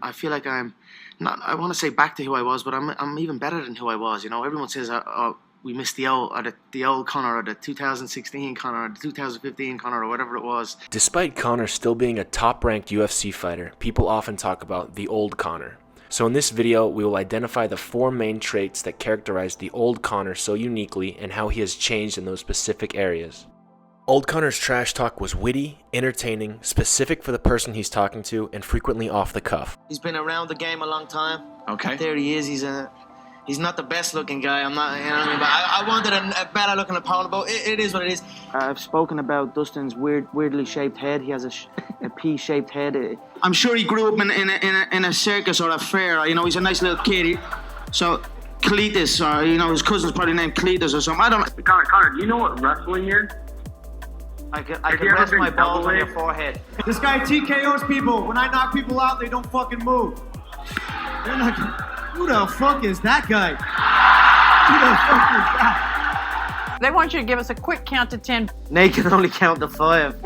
I feel like I'm not, I want to say back to who I was, but I'm even better than who I was. You know, everyone says, we missed the old Conor, or the 2016 Conor, or the 2015 Conor, or whatever it was. Despite Conor still being a top-ranked UFC fighter, people often talk about the old Conor. So in this video, we will identify the 4 main traits that characterize the old Conor so uniquely and how he has changed in those specific areas. Old Conor's trash talk was witty, entertaining, specific for the person he's talking to, and frequently off the cuff. He's been around the game a long time. Okay. There he is. He's not the best looking guy. I'm not, you know what I mean? But I wanted a better looking opponent, but it is what it is. I've spoken about Dustin's weirdly shaped head. He has a P-shaped head. I'm sure he grew up in a circus or a fair. You know, he's a nice little kid. So Cletus, or you know, his cousin's probably named Cletus or something. I don't know. Connor, do you know what wrestling is? I can rest my balls on your forehead. This guy TKOs people. When I knock people out, they don't fucking move. They're not. Who the fuck is that guy? Who the fuck is that? They want you to give us a quick count to 10. Nate can only count to 5.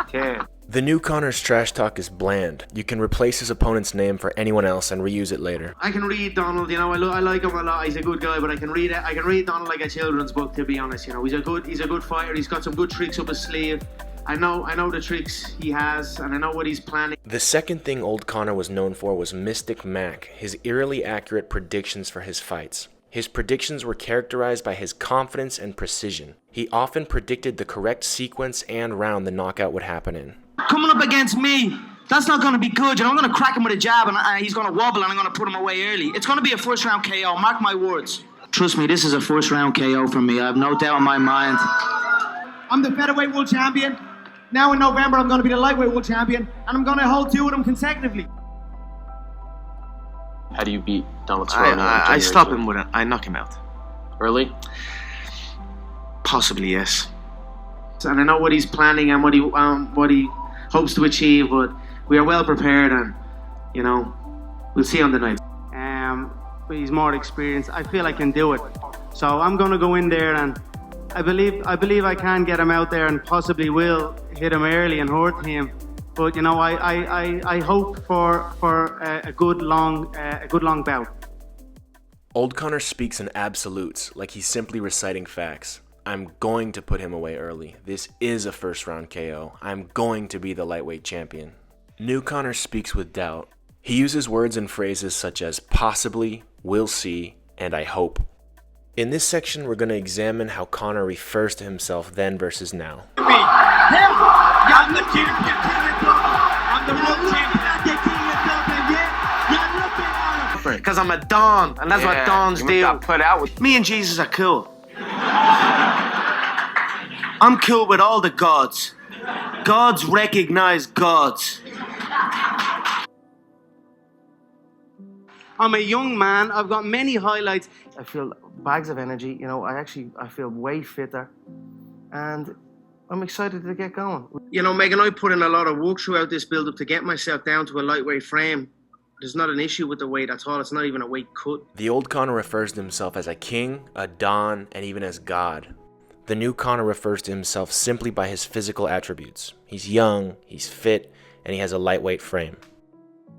Okay. The new Conor's trash talk is bland. You can replace his opponent's name for anyone else and reuse it later. I can read Donald, you know, I like him a lot. He's a good guy, but I can read Donald like a children's book, to be honest. You know, he's a good fighter. He's got some good tricks up his sleeve. I know the tricks he has, and I know what he's planning. The second thing old Conor was known for was Mystic Mac, his eerily accurate predictions for his fights. His predictions were characterized by his confidence and precision. He often predicted the correct sequence and round the knockout would happen in. Coming up against me, that's not going to be good. You know, I'm going to crack him with a jab, and he's going to wobble, and I'm going to put him away early. It's going to be a first round KO. Mark my words. Trust me, this is a first round KO for me. I have no doubt in my mind. I'm the featherweight world champion. Now in November, I'm going to be the lightweight world champion, and I'm going to hold 2 of them consecutively. How do you beat Donald Cerrone? I stop him with it. I knock him out. Early? Possibly, yes. And I know what he's planning and what he hopes to achieve, but we are well prepared, and you know, we'll see on the night. He's more experienced. I feel I can do it. So I'm going to go in there, and I believe I can get him out there, and possibly will hit him early and hurt him. But you know, I hope for a good long bout. Old Conor speaks in absolutes, like he's simply reciting facts. I'm going to put him away early. This is a first round KO. I'm going to be the lightweight champion. New Conor speaks with doubt. He uses words and phrases such as possibly, will see, and I hope. In this section, we're going to examine how Conor refers to himself then versus now. I'm the champion. I'm the world champion. Because I'm a Don, and that's what Dons do. Got put out with. Me and Jesus are cool. I'm cool with all the gods. Gods recognize gods. I'm a young man. I've got many highlights. I feel bags of energy. You know, I feel way fitter, and I'm excited to get going. You know, Megan, I put in a lot of work throughout this build-up to get myself down to a lightweight frame. There's not an issue with the weight at all. It's not even a weight cut. The old Conor refers to himself as a king, a don, and even as God. The new Conor refers to himself simply by his physical attributes. He's young, he's fit, and he has a lightweight frame.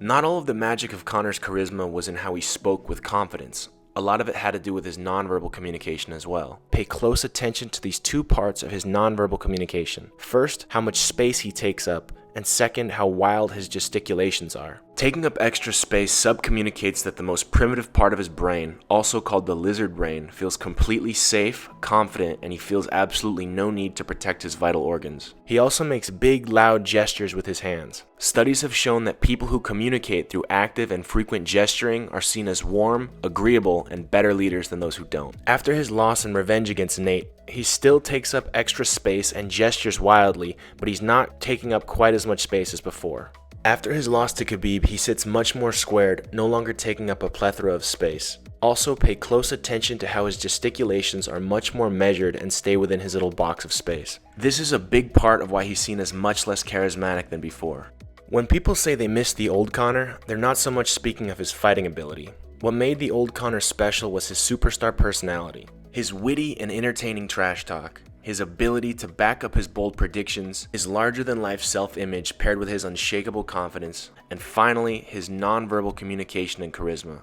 Not all of the magic of Conor's charisma was in how he spoke with confidence. A lot of it had to do with his nonverbal communication as well. Pay close attention to these 2 parts of his nonverbal communication. First, how much space he takes up, and second, how wild his gesticulations are. Taking up extra space subcommunicates that the most primitive part of his brain, also called the lizard brain, feels completely safe, confident, and he feels absolutely no need to protect his vital organs. He also makes big, loud gestures with his hands. Studies have shown that people who communicate through active and frequent gesturing are seen as warm, agreeable, and better leaders than those who don't. After his loss and revenge against Nate, he still takes up extra space and gestures wildly, but he's not taking up quite as much space as before. After his loss to Khabib, he sits much more squared, no longer taking up a plethora of space. Also, pay close attention to how his gesticulations are much more measured and stay within his little box of space. This is a big part of why he's seen as much less charismatic than before. When people say they miss the old Conor, they're not so much speaking of his fighting ability. What made the old Conor special was his superstar personality. His witty and entertaining trash talk, his ability to back up his bold predictions, his larger-than-life self-image paired with his unshakable confidence, and finally, his non-verbal communication and charisma.